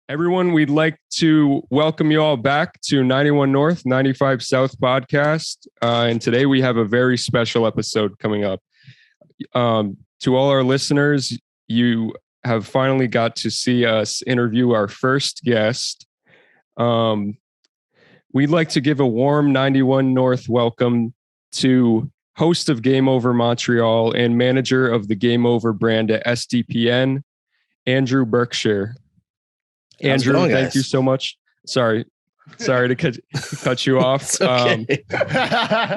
Everyone, we'd like to welcome you all back to 91 North, 95 South podcast. And today we have a very special episode coming up. To all our listeners, you have finally got to see us interview our first guest. We'd like to give a warm 91 North welcome to host of Game Over Montreal and manager of the Game Over brand at SDPN, Andrew Berkshire. Andrew, thank you so much. Sorry to cut you off. Okay.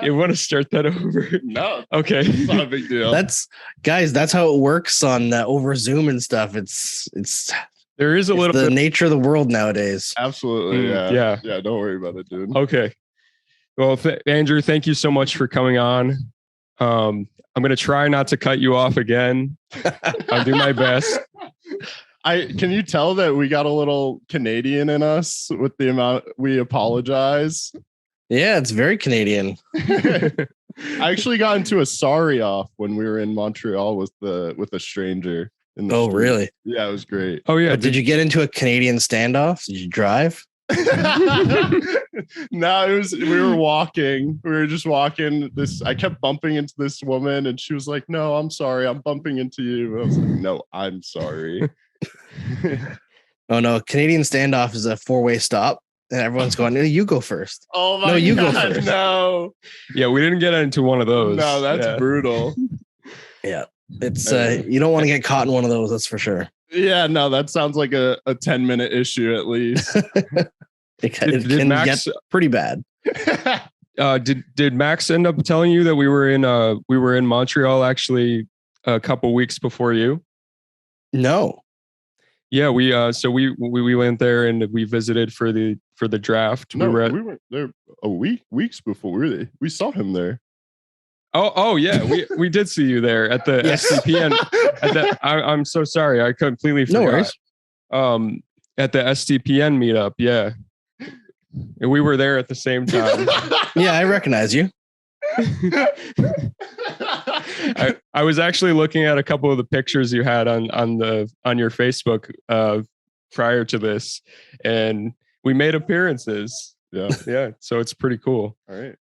You want to start that over? No. Okay. It's not a big deal. That's how it works on over Zoom and stuff. It's there is a little the bit nature of the world nowadays. Absolutely. Yeah. Don't worry about it, dude. Okay. Well, Andrew, thank you so much for coming on. I'm going to try not to cut you off again. I'll do my best. Can you tell that we got a little Canadian in us with the amount we apologize? Yeah, it's very Canadian. I actually got into a sorry off when we were in Montreal with a stranger in the street. Really? Yeah, it was great. Oh yeah. Did you get into a Canadian standoff? Did you drive? No, we were walking. We were just walking. I kept bumping into this woman and she was like, "No, I'm sorry. I'm bumping into you." I was like, "No, I'm sorry." Oh no, Canadian standoff is a 4-way stop, and everyone's going, "No, you go first." Oh my no, you God, go first. No. Yeah, we didn't get into one of those. No, that's brutal. Yeah, it's you don't want to get caught in one of those. That's for sure. Yeah, no, that sounds like a 10-minute issue at least. It can Max get pretty bad. Did Max end up telling you that we were in Montreal actually a couple weeks before you? No. Yeah, we went there and we visited for the draft. No, we went there weeks before. Really, we saw him there. Oh yeah, we did see you there at the SDPN. I'm so sorry, I completely forgot. No worries. At the SDPN meetup, yeah, and we were there at the same time. Yeah, I recognize you. I was actually looking at a couple of the pictures you had on your Facebook prior to this, and we made appearances. Yeah. So it's pretty cool. All right.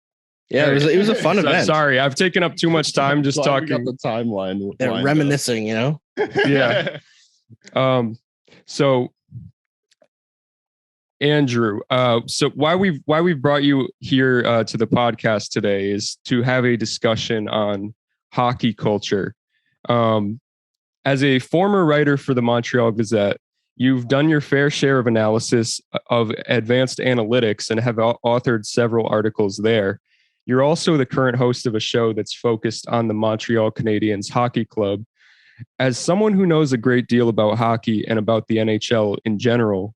Yeah, it was a fun event. Sorry, I've taken up too much time just talking. Got the timeline. Yeah, reminiscing, Yeah. So Andrew, so why we've brought you here to the podcast today is to have a discussion on hockey culture. As a former writer for the Montreal Gazette, you've done your fair share of analysis of advanced analytics and have authored several articles there. You're also the current host of a show that's focused on the Montreal Canadiens Hockey Club. As someone who knows a great deal about hockey and about the NHL in general,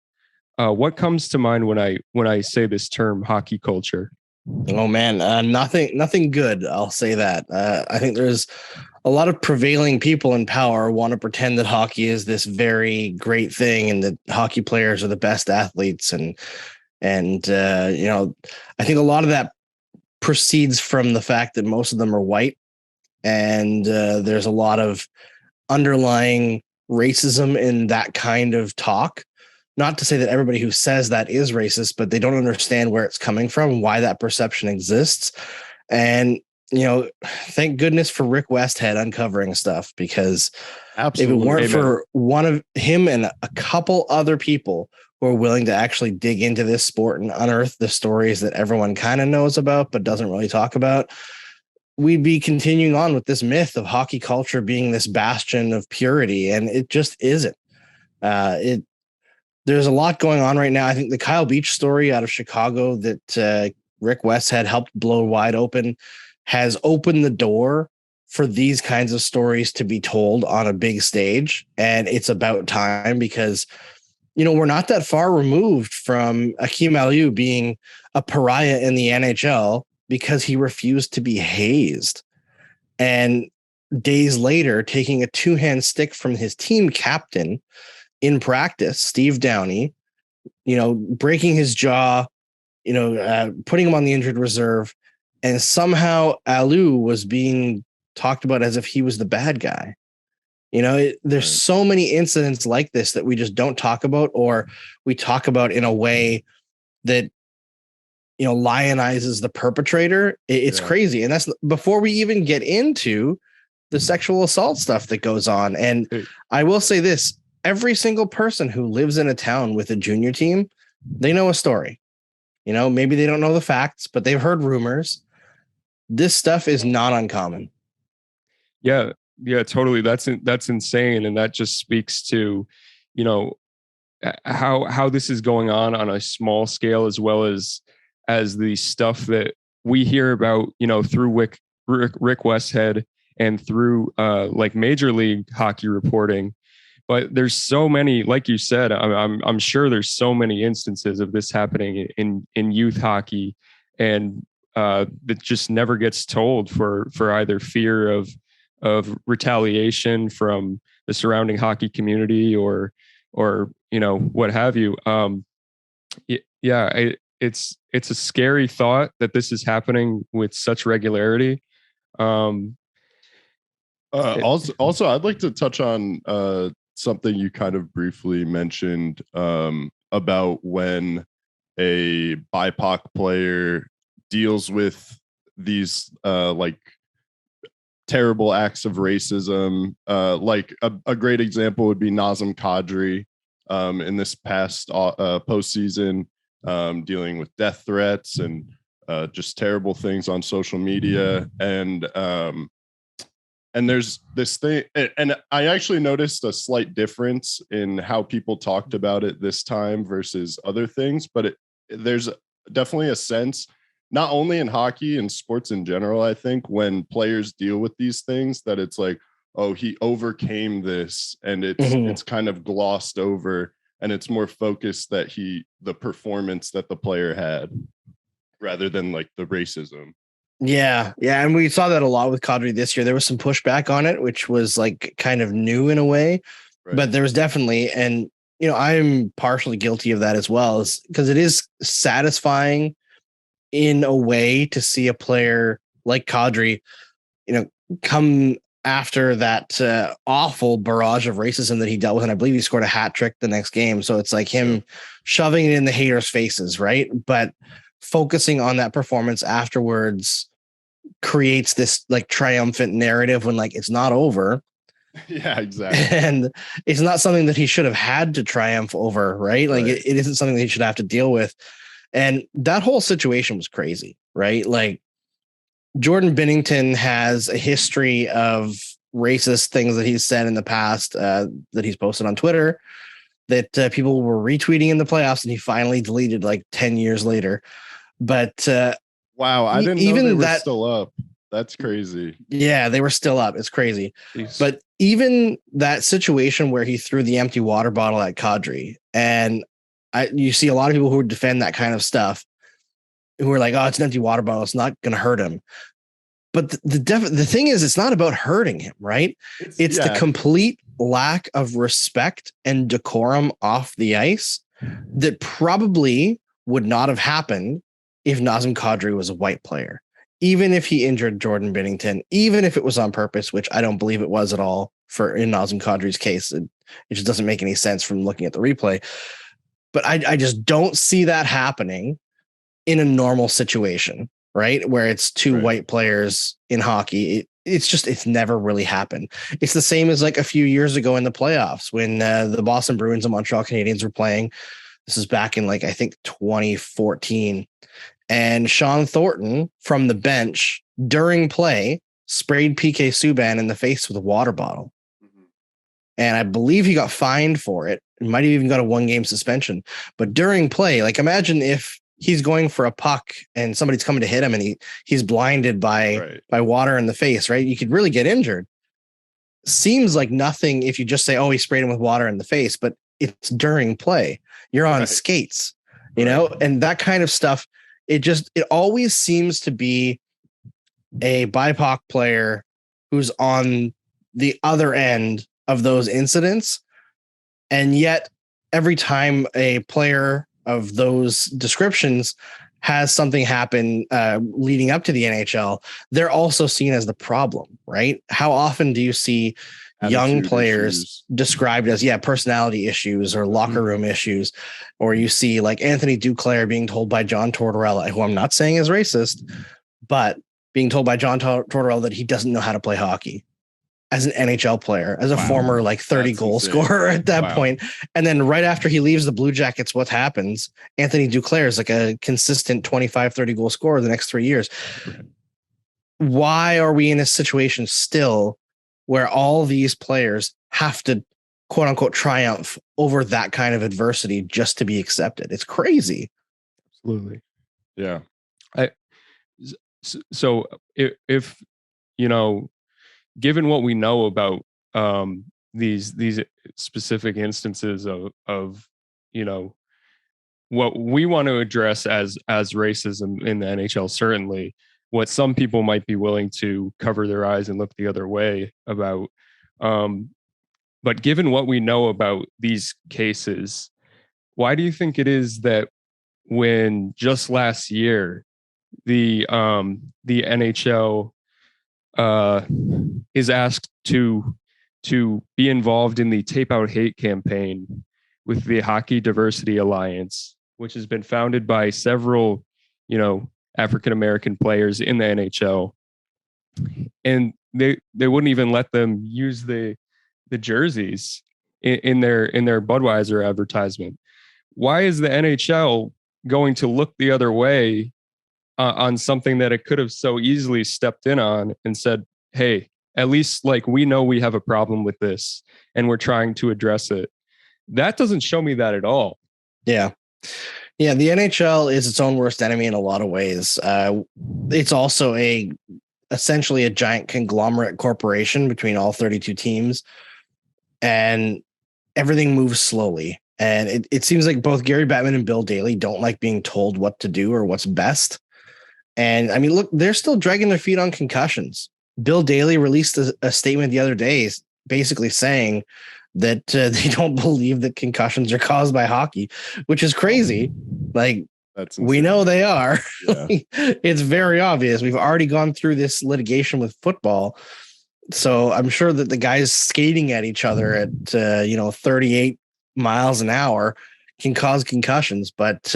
what comes to mind when I say this term, hockey culture? Oh man, nothing good. I'll say that. I think there's a lot of prevailing people in power want to pretend that hockey is this very great thing and that hockey players are the best athletes. And I think a lot of that proceeds from the fact that most of them are white, and there's a lot of underlying racism in that kind of talk. Not to say that everybody who says that is racist, but they don't understand where it's coming from, why that perception exists. And, thank goodness for Rick Westhead uncovering stuff, because Absolutely. If it weren't for one of him and a couple other people who are willing to actually dig into this sport and unearth the stories that everyone kind of knows about, but doesn't really talk about, we'd be continuing on with this myth of hockey culture being this bastion of purity. And it just isn't. There's a lot going on right now. I think the Kyle Beach story out of Chicago that Rick Westhead helped blow wide open has opened the door for these kinds of stories to be told on a big stage. And it's about time, because, we're not that far removed from Akim Aliu being a pariah in the NHL because he refused to be hazed. And days later, taking a 2-hand stick from his team captain in practice, Steve Downey, breaking his jaw, putting him on the injured reserve. And somehow Aliu was being talked about as if he was the bad guy. There's Right. so many incidents like this that we just don't talk about, or we talk about in a way that, lionizes the perpetrator. It's Yeah. crazy. And that's before we even get into the sexual assault stuff that goes on. And Hey. I will say this, every single person who lives in a town with a junior team, they know a story. Maybe they don't know the facts, but they've heard rumors. This stuff is not uncommon. Yeah, totally. That's insane, and that just speaks to, how this is going on a small scale, as well as the stuff that we hear about, through Rick Westhead and through like Major League Hockey reporting. But there's so many, like you said, I'm sure there's so many instances of this happening in youth hockey, and that just never gets told for either fear of retaliation from the surrounding hockey community or what have you. It's a scary thought that this is happening with such regularity. Also, I'd like to touch on something you kind of briefly mentioned about when a BIPOC player deals with these like terrible acts of racism. Like a great example would be Nazem Kadri in this past postseason, dealing with death threats and just terrible things on social media. And there's this thing, and I actually noticed a slight difference in how people talked about it this time versus other things, but there's definitely a sense, not only in hockey and sports in general, I think, when players deal with these things, that it's like, oh, he overcame this, and it's kind of glossed over, and it's more focused that the performance that the player had rather than like the racism. Yeah. And we saw that a lot with Kadri this year. There was some pushback on it, which was like kind of new in a way, Right. But there was definitely, and I'm partially guilty of that as well, because it is satisfying in a way to see a player like Kadri, come after that awful barrage of racism that he dealt with. And I believe he scored a hat trick the next game. So it's like him shoving it in the haters' faces, right? But focusing on that performance afterwards creates this like triumphant narrative when like it's not over. Yeah, exactly. And it's not something that he should have had to triumph over, right? Like Right. it isn't something that he should have to deal with. And that whole situation was crazy, right? Like Jordan Binnington has a history of racist things that he's said in the past that he's posted on Twitter that people were retweeting in the playoffs, and he finally deleted like 10 years later. But wow, I didn't even know they were that, still up. That's crazy. Yeah, they were still up. It's crazy. Jeez. But even that situation where he threw the empty water bottle at Kadri, and you see a lot of people who would defend that kind of stuff, who are like, oh, it's an empty water bottle, it's not going to hurt him. But the thing is, it's not about hurting him, right? It's the complete lack of respect and decorum off the ice that probably would not have happened if Nazem Kadri was a white player. Even if he injured Jordan Binnington, even if it was on purpose, which I don't believe it was at all in Nazem Kadri's case. It just doesn't make any sense from looking at the replay. But I just don't see that happening in a normal situation, right? Where it's two white players in hockey. It's never really happened. It's the same as like a few years ago in the playoffs when the Boston Bruins and Montreal Canadiens were playing. This is back in like, I think 2014. And Sean Thornton from the bench during play sprayed PK Subban in the face with a water bottle. Mm-hmm. And I believe he got fined for it. He might have even got a 1-game suspension. But during play, like imagine if he's going for a puck and somebody's coming to hit him and he's blinded by water in the face, right? You could really get injured. Seems like nothing if you just say, oh, he sprayed him with water in the face, but it's during play. You're on skates, you know, and that kind of stuff. It always seems to be a BIPOC player who's on the other end of those incidents. And yet every time a player of those descriptions has something happen leading up to the NHL, they're also seen as the problem, right? How often do you see young Attitude players issues. described as personality issues or locker room issues, or you see like Anthony Duclair being told by John Tortorella, who I'm not saying is racist, but being told by John Tortorella that he doesn't know how to play hockey as an NHL player, as a former like 30 goal scorer at that point. And then right after he leaves the Blue Jackets, what happens? Anthony Duclair is like a consistent 25, 30 goal scorer the next 3 years. Why are we in a situation still where all these players have to quote unquote triumph over that kind of adversity just to be accepted? It's crazy. Absolutely. Yeah. So if you know, given what we know about these specific instances of you know, what we want to address as racism in the NHL, certainly what some people might be willing to cover their eyes and look the other way about. But given what we know about these cases, why do you think it is that when just last year the NHL is asked to be involved in the Tape Out Hate campaign with the Hockey Diversity Alliance, which has been founded by several, African American players in the NHL, and they wouldn't even let them use the jerseys in their Budweiser advertisement? Why is the NHL going to look the other way on something that it could have so easily stepped in on and said, hey, at least like we know we have a problem with this and we're trying to address it? That doesn't show me that at all. Yeah. Yeah. The NHL is its own worst enemy in a lot of ways. It's also essentially a giant conglomerate corporation between all 32 teams, and everything moves slowly. And it seems like both Gary Bettman and Bill Daly don't like being told what to do or what's best. And I mean, look, they're still dragging their feet on concussions. Bill Daly released a statement the other day basically saying that they don't believe that concussions are caused by hockey, which is crazy. Like, we know they are. Yeah. It's very obvious. We've already gone through this litigation with football. So I'm sure that the guys skating at each other at, 38 miles an hour can cause concussions, but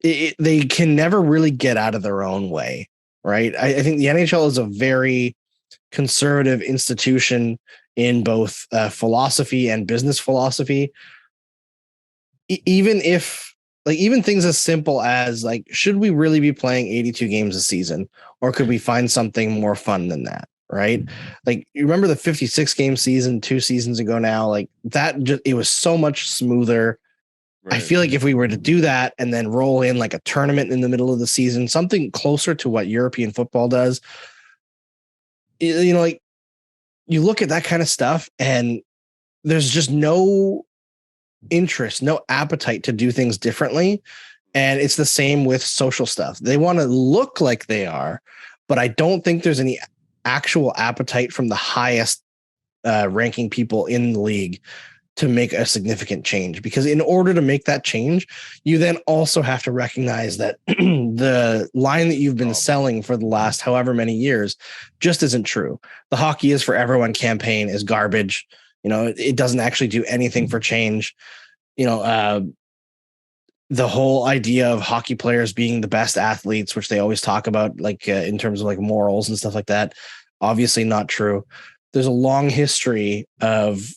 they can never really get out of their own way, right? I think the NHL is a very conservative institution in both philosophy and business philosophy. Even things as simple as like, should we really be playing 82 games a season, or could we find something more fun than that? Right? Like, you remember the 56 game season 2 seasons ago now, like that, it was so much smoother. Right. I feel like if we were to do that and then roll in like a tournament in the middle of the season, something closer to what European football does, like you look at that kind of stuff and there's just no interest, no appetite to do things differently. And it's the same with social stuff. They want to look like they are, but I don't think there's any actual appetite from the highest ranking people in the league to make a significant change. Because in order to make that change, you then also have to recognize that the line that you've been selling for the last however many years just isn't true. The hockey is for everyone campaign is garbage. It doesn't actually do anything for change. The whole idea of hockey players being the best athletes, which they always talk about, like in terms of like morals and stuff like that, obviously not true. There's a long history of,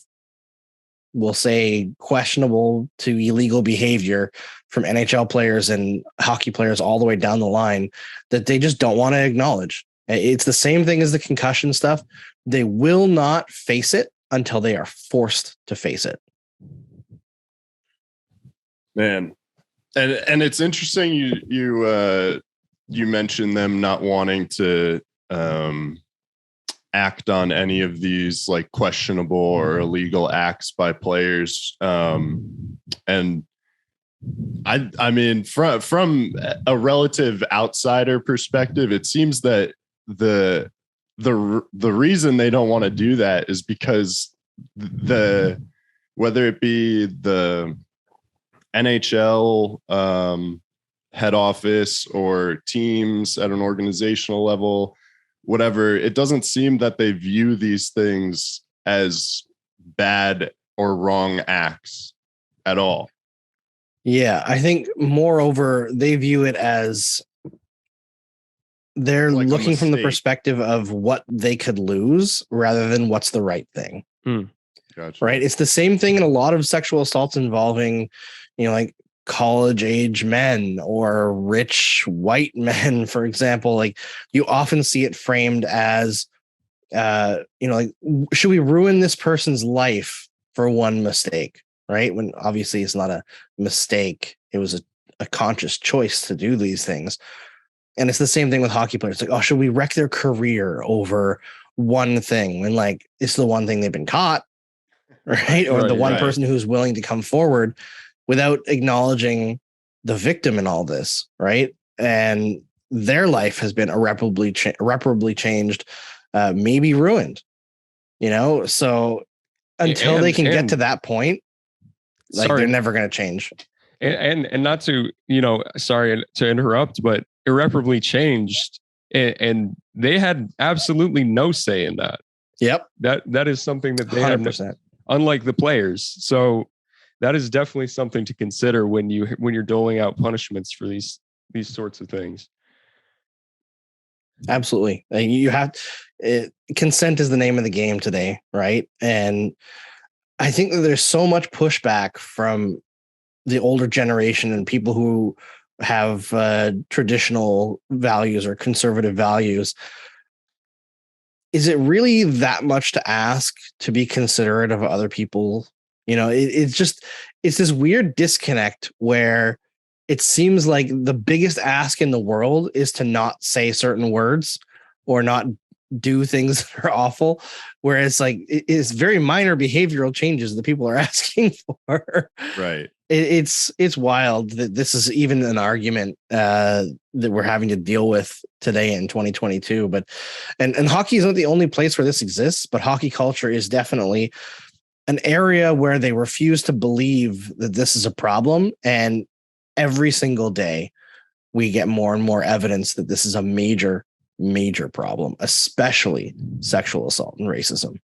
we'll say, questionable to illegal behavior from NHL players and hockey players all the way down the line that they just don't want to acknowledge. It's the same thing as the concussion stuff. They will not face it until they are forced to face it. Man. And it's interesting you mentioned them not wanting to act on any of these like questionable or illegal acts by players. And I mean, from a relative outsider perspective, it seems that the reason they don't want to do that is because whether it be the NHL head office or teams at an organizational level, whatever, it doesn't seem that they view these things as bad or wrong acts at all. Yeah, I think moreover, they view it as they're Like a looking from the mistake. perspective of what they could lose rather than what's the right thing. Gotcha. Right. It's the same thing in a lot of sexual assaults involving, like college age men or rich white men, for example. Like you often see it framed as, like, should we ruin this person's life for one mistake? Right. When obviously it's not a mistake. It was a conscious choice to do these things. And it's the same thing with hockey players. Like, oh, should we wreck their career over one thing when like it's the one thing they've been caught, right? Or the one person who's willing to come forward without acknowledging the victim in all this, right? And their life has been irreparably changed, maybe ruined, So until they can get to that point, like they're never going to change. And not to, sorry to interrupt, but irreparably changed. And they had absolutely no say in that. Yep. That is something that they 100%. have, unlike the players. So that is definitely something to consider when you're doling out punishments for these sorts of things. Absolutely. You have consent is the name of the game today, right? And I think that there's so much pushback from the older generation and people who have traditional values or conservative values. Is it really that much to ask to be considerate of other people? It's this weird disconnect where it seems like the biggest ask in the world is to not say certain words or not do things that are awful. Whereas like it's very minor behavioral changes that people are asking for. Right. It's wild that this is even an argument that we're having to deal with today in 2022. But and hockey is not the only place where this exists, but hockey culture is definitely an area where they refuse to believe that this is a problem. And every single day we get more and more evidence that this is a major problem, especially sexual assault and racism.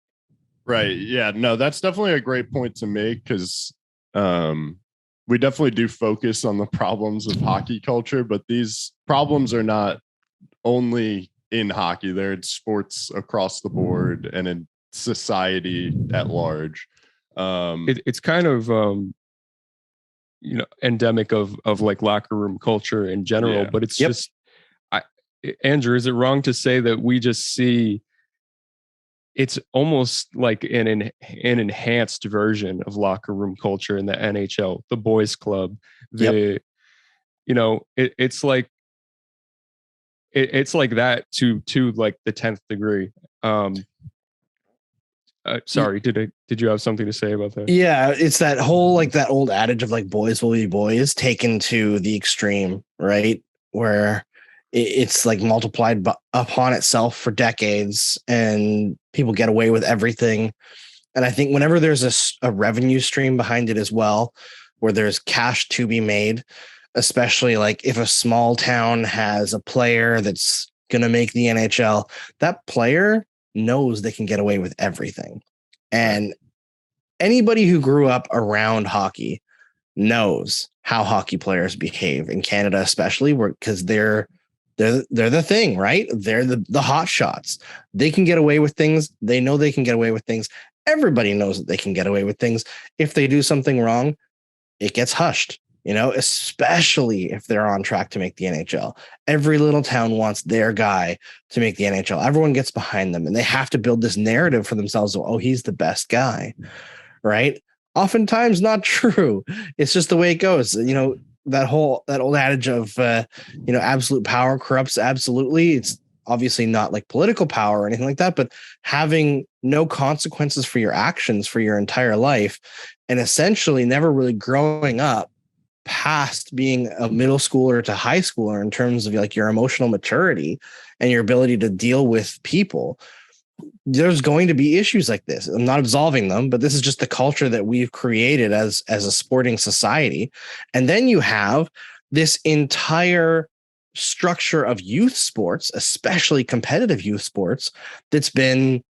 Right. Yeah, no, that's definitely a great point to make because we definitely do focus on the problems of hockey culture, but these problems are not only in hockey, they're in sports across the board and in society at large. It's kind of endemic of like locker room culture in general, but it's just Andrew, is it wrong to say that we just see it's almost like an enhanced version of locker room culture in the NHL, the boys club, it's like that to like the 10th degree. Sorry, did you have something to say about that? Yeah, it's that whole like that old adage of like boys will be boys taken to the extreme, right? Where it's like multiplied upon itself for decades and people get away with everything. And I think whenever there's a revenue stream behind it as well, where there's cash to be made, especially like if a small town has a player that's going to make the NHL, that player knows they can get away with everything. And anybody who grew up around hockey knows how hockey players behave in Canada, especially because they're the thing, right? They're the hot shots. They can get away with things. They know they can get away with things. Everybody knows that they can get away with things. If they do something wrong, it gets hushed, especially if they're on track to make the NHL. Every little town wants their guy to make the NHL. Everyone gets behind them and they have to build this narrative for themselves. Oh, he's the best guy, right? Oftentimes not true. It's just the way it goes. That old adage of, absolute power corrupts absolutely. It's obviously not like political power or anything like that, but having no consequences for your actions for your entire life and essentially never really growing up past being a middle schooler to high schooler in terms of like your emotional maturity and your ability to deal with people. There's going to be issues like this. I'm not absolving them, but this is just the culture that we've created as a sporting society. And then you have this entire structure of youth sports, especially competitive youth sports, that's been,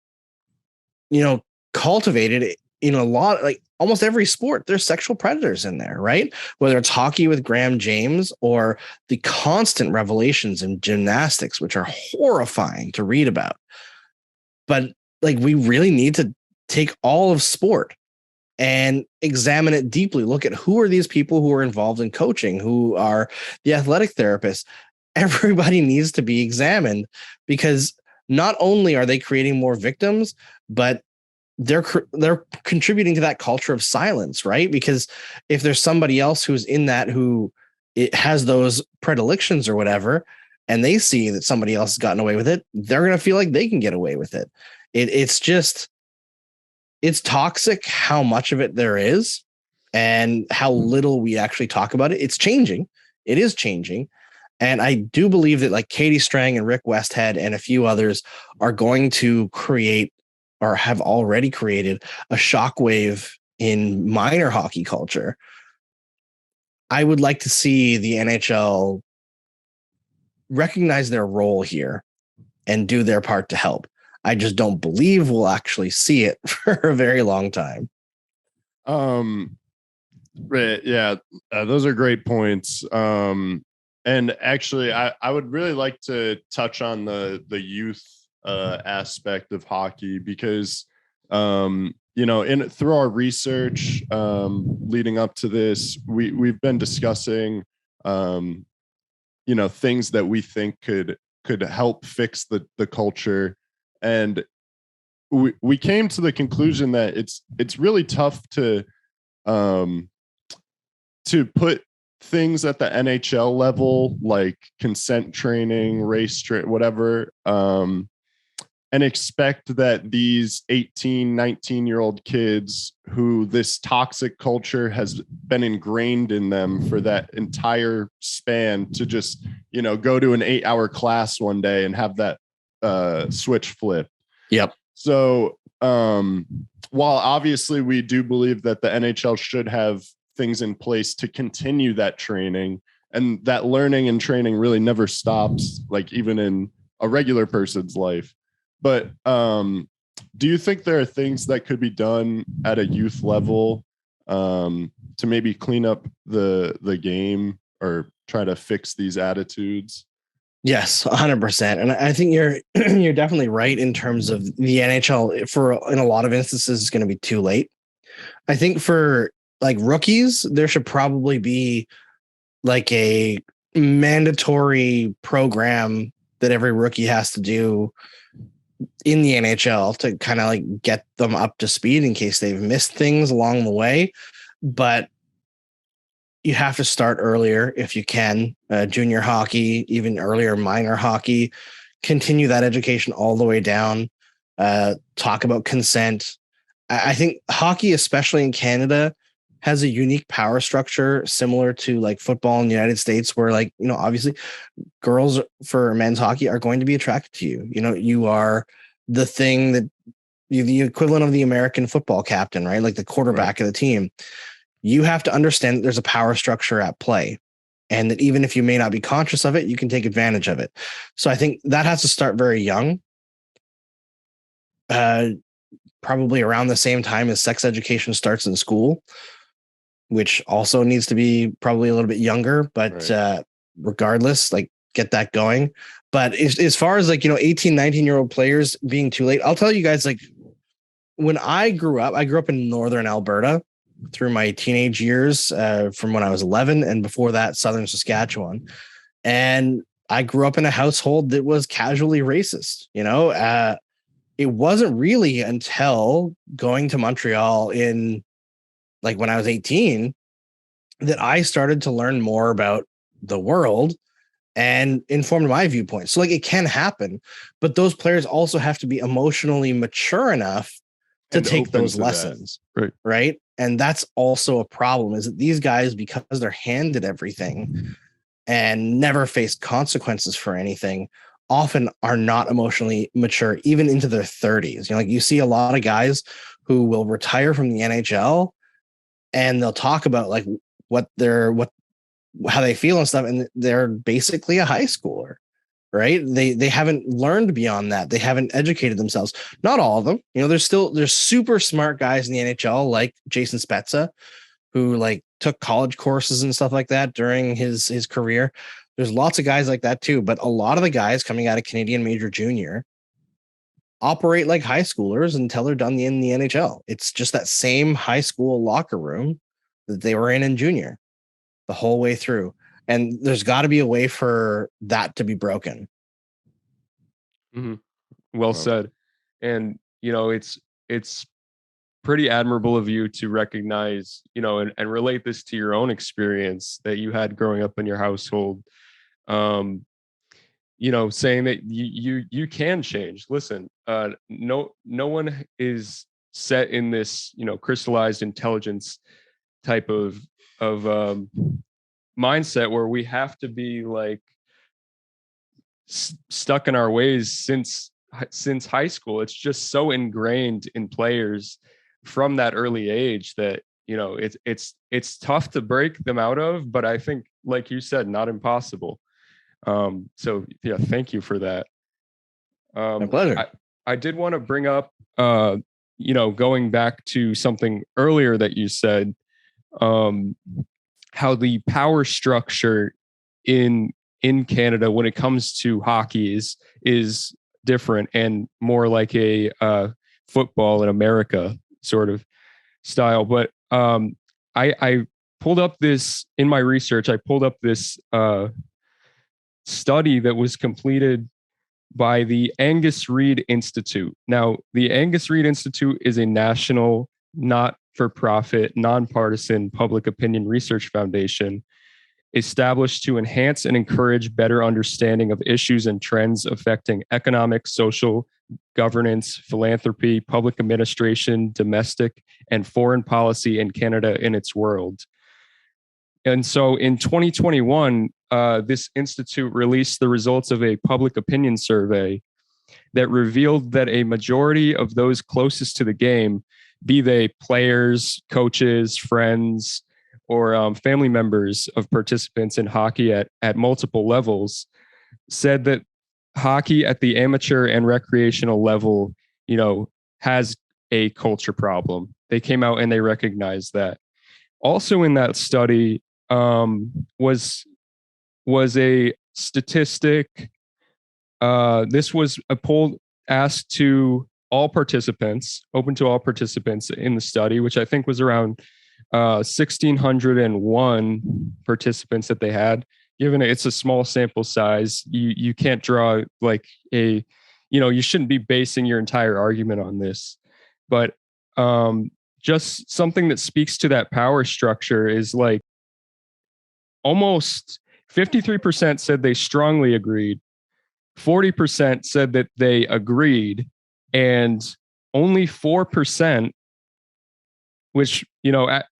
cultivated in a lot, like almost every sport. There's sexual predators in there, right? Whether it's hockey with Graham James or the constant revelations in gymnastics, which are horrifying to read about. But like, we really need to take all of sport and examine it deeply. Look at who are these people who are involved in coaching, who are the athletic therapists. Everybody needs to be examined, because not only are they creating more victims, but they're contributing to that culture of silence, right? Because if there's somebody else who's in that, who it has those predilections or whatever, and they see that somebody else has gotten away with it, they're going to feel like they can get away with it. It's toxic how much of it there is and how little we actually talk about it. It's changing. It is changing. And I do believe that like Katie Strang and Rick Westhead and a few others are going to create, or have already created, a shockwave in minor hockey culture. I would like to see the NHL recognize their role here and do their part to help. I just don't believe we'll actually see it for a very long time. Yeah, those are great points. And actually, I would really like to touch on the youth aspect of hockey, because through our research leading up to this, we've been discussing things that we think could help fix the culture, and we came to the conclusion that it's really tough to put things at the NHL level, like consent training, whatever, and expect that these 18, 19-year-old kids who this toxic culture has been ingrained in them for that entire span to just, go to an 8-hour class one day and have that switch flip. Yep. So while obviously we do believe that the NHL should have things in place to continue that training, and that learning and training really never stops, like even in a regular person's life. But do you think there are things that could be done at a youth level to maybe clean up the game or try to fix these attitudes? Yes, 100%. And I think you're definitely right in terms of the NHL. In a lot of instances, it's going to be too late. I think for like rookies, there should probably be like a mandatory program that every rookie has to do in the NHL to kind of like get them up to speed in case they've missed things along the way. But you have to start earlier if you can, junior hockey, even earlier minor hockey, continue that education all the way down, talk about consent. I think hockey, especially in Canada, has a unique power structure similar to like football in the United States, where like, obviously girls for men's hockey are going to be attracted to you. You are the thing that you're the equivalent of the American football captain, right? Like the quarterback of the team. You have to understand that there's a power structure at play, and that even if you may not be conscious of it, you can take advantage of it. So I think that has to start very young. Probably around the same time as sex education starts in school, which also needs to be probably a little bit younger, but regardless, like get that going. But as far as like, 18, 19-year-old players being too late, I'll tell you guys, like when I grew up in Northern Alberta through my teenage years, from when I was 11, and before that, Southern Saskatchewan. And I grew up in a household that was casually racist. It wasn't really until going to Montreal in like when I was 18 that I started to learn more about the world and informed my viewpoint. So like it can happen, but those players also have to be emotionally mature enough to take those lessons. Right. And that's also a problem, is that these guys, because they're handed everything and never faced consequences for anything, often are not emotionally mature, even into their 30s. Like you see a lot of guys who will retire from the NHL and they'll talk about like what how they feel and stuff. And they're basically a high schooler, right? They haven't learned beyond that. They haven't educated themselves. Not all of them. There's super smart guys in the NHL like Jason Spezza, who like took college courses and stuff like that during his career. There's lots of guys like that too. But a lot of the guys coming out of Canadian Major Junior operate like high schoolers until they're done in the NHL. It's just that same high school locker room that they were in junior the whole way through. And there's got to be a way for that to be broken. Mm-hmm. Well said. And, it's pretty admirable of you to recognize, and relate this to your own experience that you had growing up in your household. Saying that you can change. Listen, no one is set in this, crystallized intelligence type of mindset where we have to be like stuck in our ways since high school. It's just so ingrained in players from that early age that it's tough to break them out of, but I think, like you said, not impossible. So yeah, thank you for that. My pleasure. I did want to bring up going back to something earlier that you said, how the power structure in Canada when it comes to hockey is different and more like a football in America sort of style. But I pulled up this in my research. I pulled up this study that was completed by the Angus Reid Institute. Now, the Angus Reid Institute is a national, not-for-profit, nonpartisan public opinion research foundation established to enhance and encourage better understanding of issues and trends affecting economic, social, governance, philanthropy, public administration, domestic, and foreign policy in Canada and its world. And so in 2021, this institute released the results of a public opinion survey that revealed that a majority of those closest to the game, be they players, coaches, friends, or family members of participants in hockey at multiple levels, said that hockey at the amateur and recreational level, has a culture problem. They came out and they recognized that. Also in that study was a statistic. This was a poll asked to all participants, open to all participants in the study, which I think was around 1,601 participants that they had. Given it's a small sample size, you can't draw like you shouldn't be basing your entire argument on this. But just something that speaks to that power structure is like almost 53% said they strongly agreed, 40% said that they agreed, and only 4%, which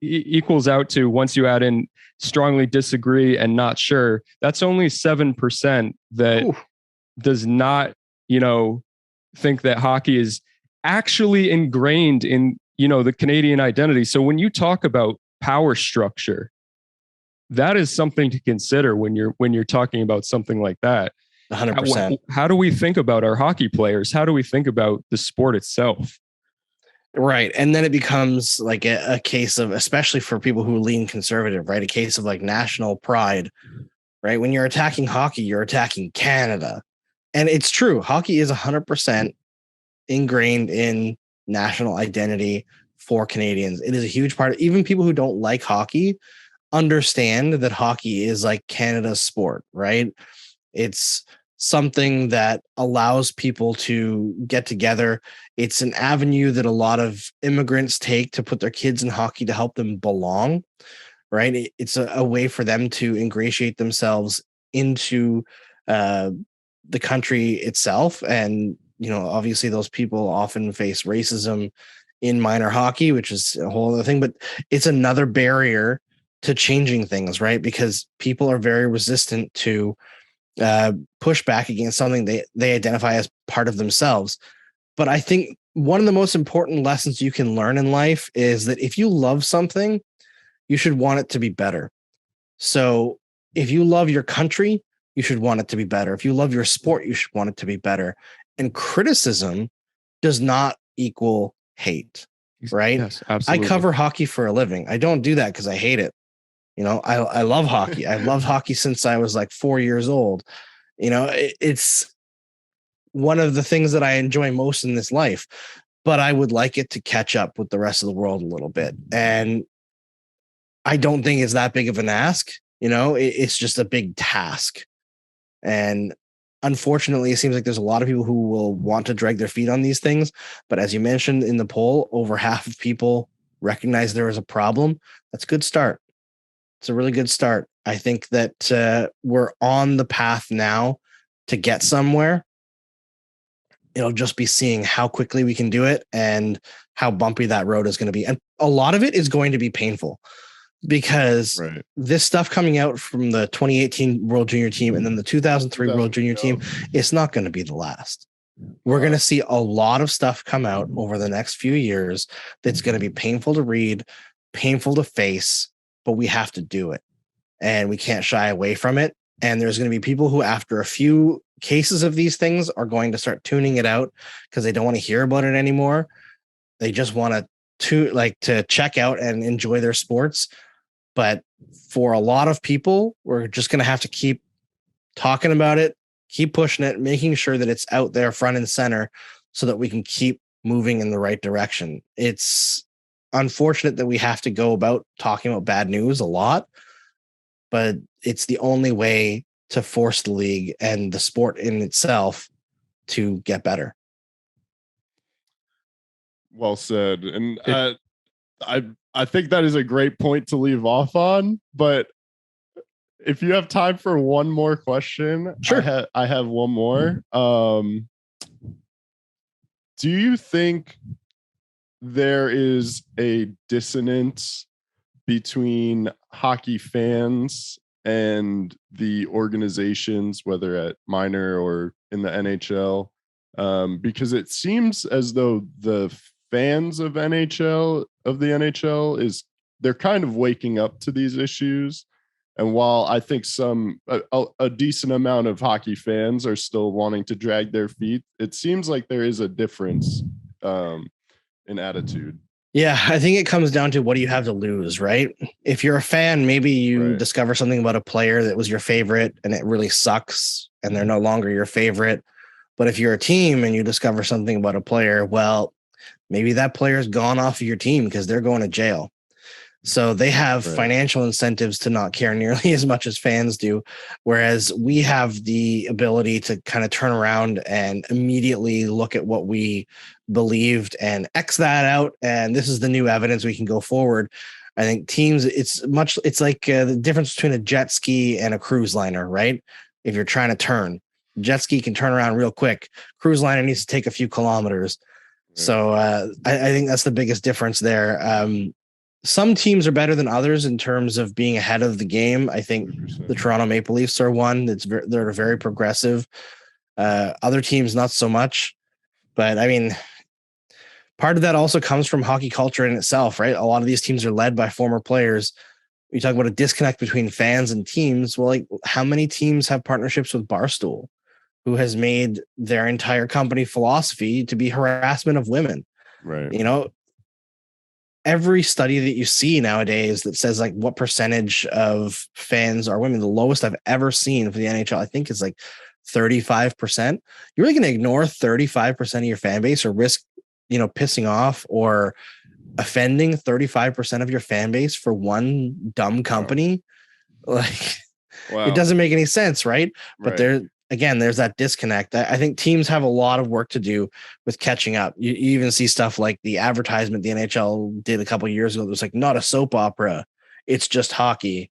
equals out to, once you add in strongly disagree and not sure, that's only 7% that does not think that hockey is actually ingrained in the Canadian identity. So when you talk about power structure, that is something to consider when you're talking about something like that. 100%. How do we think about our hockey players? How do we think about the sport itself? Right. And then it becomes like a case of, especially for people who lean conservative, right? A case of like national pride, right? When you're attacking hockey, you're attacking Canada. And it's true. Hockey is 100% ingrained in national identity for Canadians. It is a huge part. Even people who don't like hockey understand that hockey is like Canada's sport, right? It's something that allows people to get together. It's an avenue that a lot of immigrants take to put their kids in hockey to help them belong, right? It's a way for them to ingratiate themselves into the country itself. And, obviously those people often face racism in minor hockey, which is a whole other thing, but it's another barrier to changing things, right? Because people are very resistant to push back against something they identify as part of themselves. But I think one of the most important lessons you can learn in life is that if you love something, you should want it to be better. So if you love your country, you should want it to be better. If you love your sport, you should want it to be better. And criticism does not equal hate, right? Yes, absolutely. I cover hockey for a living. I don't do that because I hate it. I love hockey. I've loved hockey since I was like 4 years old. It's one of the things that I enjoy most in this life, but I would like it to catch up with the rest of the world a little bit. And I don't think it's that big of an ask. It's just a big task. And unfortunately, it seems like there's a lot of people who will want to drag their feet on these things. But as you mentioned in the poll, over half of people recognize there is a problem. That's a good start. It's a really good start. I think that we're on the path now to get somewhere. It'll just be seeing how quickly we can do it and how bumpy that road is going to be. And a lot of it is going to be painful because this stuff coming out from the 2018 World Junior team and then the 2003 World Junior team, it's not going to be the last. We're going to see a lot of stuff come out over the next few years that's going to be painful to read, painful to face, but we have to do it and we can't shy away from it. And there's going to be people who, after a few cases of these things, are going to start tuning it out because they don't want to hear about it anymore. They just want to check out and enjoy their sports. But for a lot of people, we're just going to have to keep talking about it, keep pushing it, making sure that it's out there front and center so that we can keep moving in the right direction. It's unfortunate that we have to go about talking about bad news a lot, but it's the only way to force the league and the sport in itself to get better. Well said. And I think that is a great point to leave off on, but if you have time for one more question, sure. I have one more. Do you think there is a dissonance between hockey fans and the organizations, whether at minor or in the NHL? Because it seems as though the fans of the NHL they're kind of waking up to these issues. And while I think a decent amount of hockey fans are still wanting to drag their feet, it seems like there is a difference in attitude. Yeah, I think it comes down to what do you have to lose, right? If you're a fan, maybe you discover something about a player that was your favorite and it really sucks and they're no longer your favorite. But if you're a team and you discover something about a player, well, maybe that player's gone off of your team because they're going to jail. So they have financial incentives to not care nearly as much as fans do. Whereas we have the ability to kind of turn around and immediately look at what we believed and X that out. And this is the new evidence, we can go forward. I think teams, it's like the difference between a jet ski and a cruise liner, right? If you're trying to turn, jet ski can turn around real quick. Cruise liner needs to take a few kilometers. So I think that's the biggest difference there. Some teams are better than others in terms of being ahead of the game. I think 100%. The Toronto Maple Leafs are one they're very progressive. Other teams, not so much. But I mean, part of that also comes from hockey culture in itself, right? A lot of these teams are led by former players. You talk about a disconnect between fans and teams. Well, like how many teams have partnerships with Barstool, who has made their entire company philosophy to be harassment of women? Right. Every study that you see nowadays that says like what percentage of fans are women, the lowest I've ever seen for the NHL, I think is like 35%. You're really going to ignore 35% of your fan base or risk, pissing off or offending 35% of your fan base for one dumb company. Wow. It doesn't make any sense. Right. But there's that disconnect. I think teams have a lot of work to do with catching up. You even see stuff like the advertisement the NHL did a couple of years ago. It was like, not a soap opera, it's just hockey.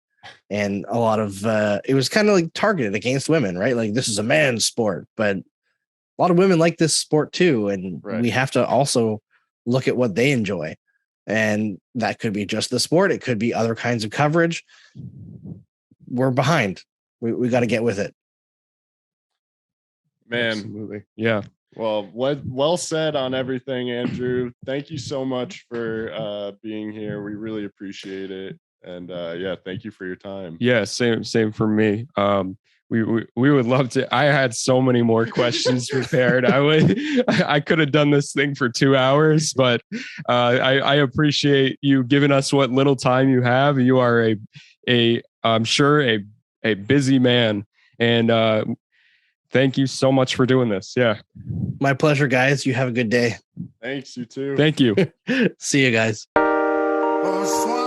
And a lot of it was kind of like targeted against women, right? Like this is a man's sport, but a lot of women like this sport too. And we have to also look at what they enjoy. And that could be just the sport. It could be other kinds of coverage. We're behind. We got to get with it. Man. Absolutely. Yeah. Well said on everything, Andrew. Thank you so much for being here. We really appreciate it. And yeah, thank you for your time. Yeah, same for me. We would love to. I had so many more questions prepared. I could have done this thing for 2 hours, but I appreciate you giving us what little time you have. You are I'm sure a busy man, and thank you so much for doing this. Yeah, My pleasure, guys. You have a good day. Thanks, you too. thank you. See you guys. Oh,